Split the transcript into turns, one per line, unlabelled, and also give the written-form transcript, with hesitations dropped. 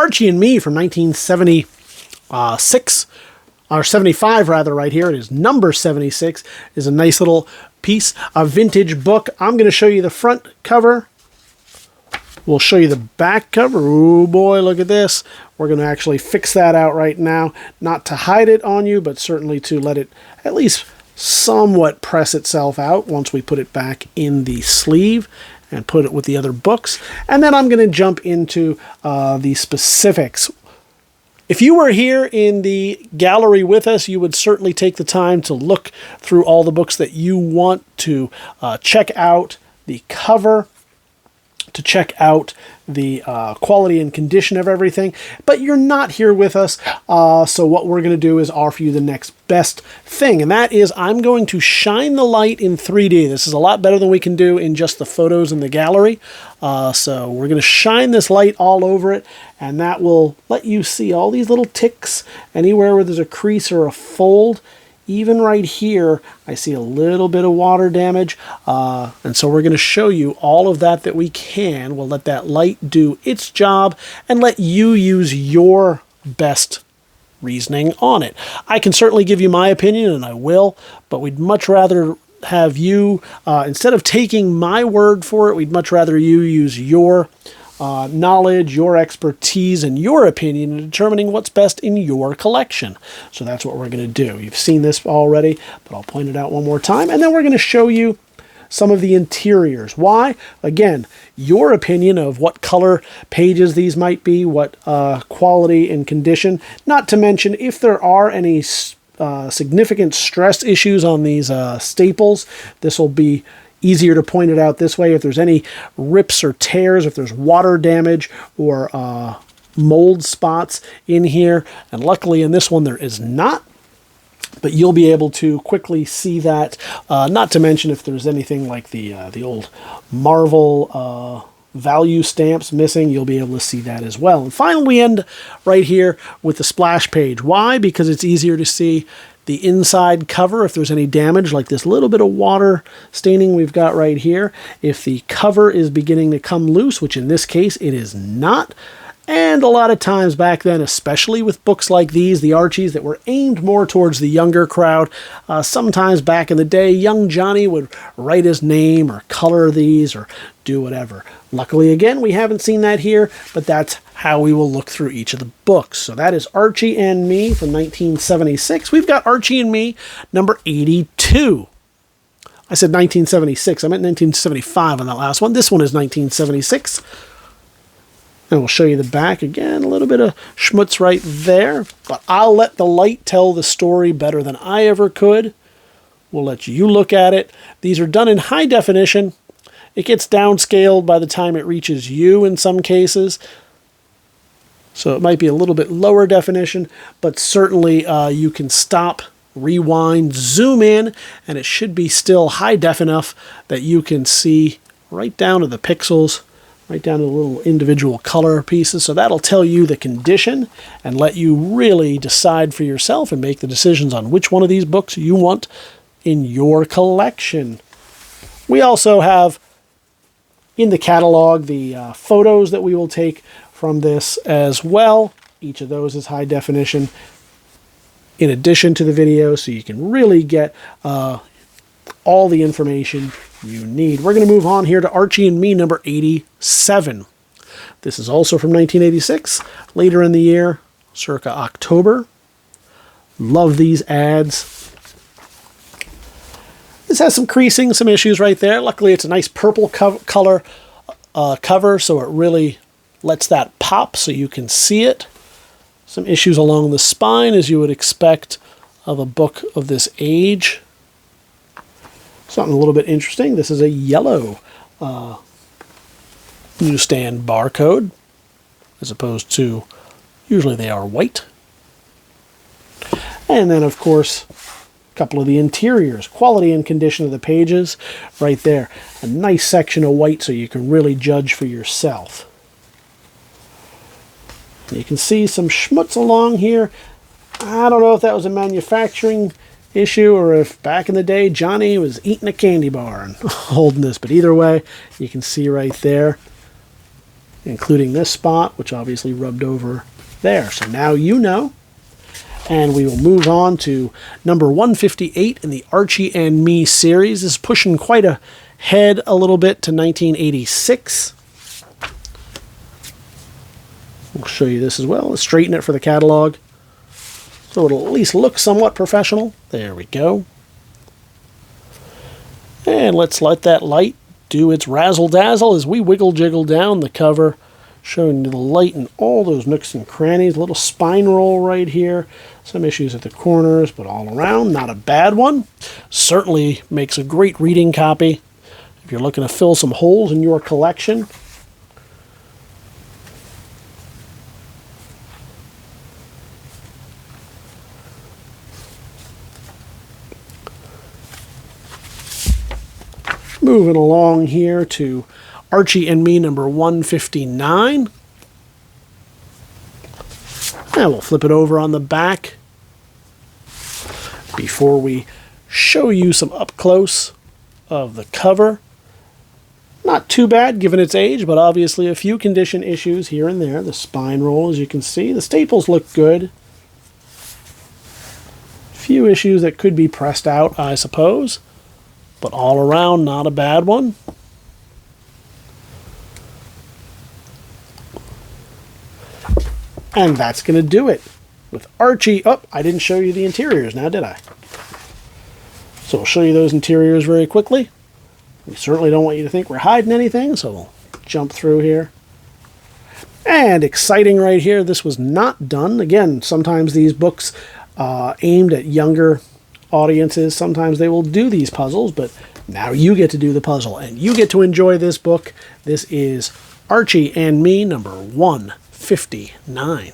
Archie and Me from 1976, or 75 rather, right here. It is number 76. Is a nice little piece, a vintage book. I'm going to show you the front cover. We'll show you the back cover. Oh boy, look at this. We're going to actually fix that out right now. Not to hide it on you, but certainly to let it at least somewhat press itself out once we put it back in the sleeve and put it with the other books. And then I'm going to jump into the specifics. If you were here in the gallery with us, you would certainly take the time to look through all the books that you want to check out the cover, to check out the quality and condition of everything, but you're not here with us, so what we're going to do is offer you the next best thing, and that is I'm going to shine the light in 3D. This is a lot better than we can do in just the photos in the gallery, so we're going to shine this light all over it, and that will let you see all these little ticks anywhere where there's a crease or a fold. Even right here, I see a little bit of water damage, and so we're going to show you all of that we can. We'll let that light do its job and let you use your best reasoning on it. I can certainly give you my opinion, and I will, but we'd much rather have you, instead of taking my word for it, we'd much rather you use your knowledge, your expertise, and your opinion in determining what's best in your collection. So that's what we're going to do. You've seen this already, but I'll point it out one more time. And then we're going to show you some of the interiors. Why? Again, your opinion of what color pages these might be, what quality and condition. Not to mention, if there are any significant stress issues on these staples, this will be easier to point it out this way. If there's any rips or tears, if there's water damage or mold spots in here, and luckily in this one there is not, but you'll be able to quickly see that. Not to mention if there's anything like the old Marvel value stamps missing, you'll be able to see that as well. And finally, we end right here with the splash page. Why? Because it's easier to see the inside cover if there's any damage, like this little bit of water staining we've got right here. If the cover is beginning to come loose, which in this case it is not. And a lot of times back then, especially with books like these, the Archies that were aimed more towards the younger crowd, sometimes back in the day, young Johnny would write his name or color these or do whatever. Luckily, again, we haven't seen that here, but that's how we will look through each of the books. So that is Archie and Me from 1976. We've got Archie and Me number 82. I said 1976. I meant 1975 on that last one. This one is 1976. And we'll show you the back again. A little bit of schmutz right there. But I'll let the light tell the story better than I ever could. We'll let you look at it. These are done in high definition. It gets downscaled by the time it reaches you in some cases. So it might be a little bit lower definition, but certainly you can stop, rewind, zoom in, and it should be still high def enough that you can see right down to the pixels, right down to the little individual color pieces. So that'll tell you the condition and let you really decide for yourself and make the decisions on which one of these books you want in your collection. We also have in the catalog the photos that we will take from this as well. Each of those is high definition in addition to the video, so you can really get all the information you need. We're going to move on here to Archie and Me number 87. This is also from 1986, later in the year, circa October. Love these ads. This has some creasing, some issues right there. Luckily, it's a nice purple color cover, so it really lets that pop so you can see it. Some issues along the spine, as you would expect of a book of this age. Something a little bit interesting. This is a yellow newsstand barcode, as opposed to usually they are white. And then, of course, a couple of the interiors. Quality and condition of the pages right there. A nice section of white so you can really judge for yourself. You can see some schmutz along here. I don't know if that was a manufacturing issue or if back in the day Johnny was eating a candy bar and holding this, but either way, you can see right there. including this spot, which obviously rubbed over there. So now you know. And we will move on to number 158 in the Archie and Me series. This is pushing quite ahead a little bit to 1986. We'll show you this as well. Let's straighten it for the catalog, so it'll at least look somewhat professional. There we go. And let's let that light do its razzle-dazzle as we wiggle-jiggle down the cover, showing you the light in all those nooks and crannies. A little spine roll right here. Some issues at the corners, but all around, not a bad one. Certainly makes a great reading copy if you're looking to fill some holes in your collection. Moving along here to Archie and Me number 159. And we'll flip it over on the back before we show you some up close of the cover. Not too bad given its age, but obviously a few condition issues here and there. The spine roll, as you can see. The staples look good. Few issues that could be pressed out, I suppose. But all around, not a bad one. And that's going to do it with Archie. Oh, I didn't show you the interiors now, did I? So I'll show you those interiors very quickly. We certainly don't want you to think we're hiding anything, so we'll jump through here. And exciting right here, this was not done. Again, sometimes these books aimed at younger audiences, sometimes they will do these puzzles, but now you get to do the puzzle and you get to enjoy this book. This is Archie and Me number 159.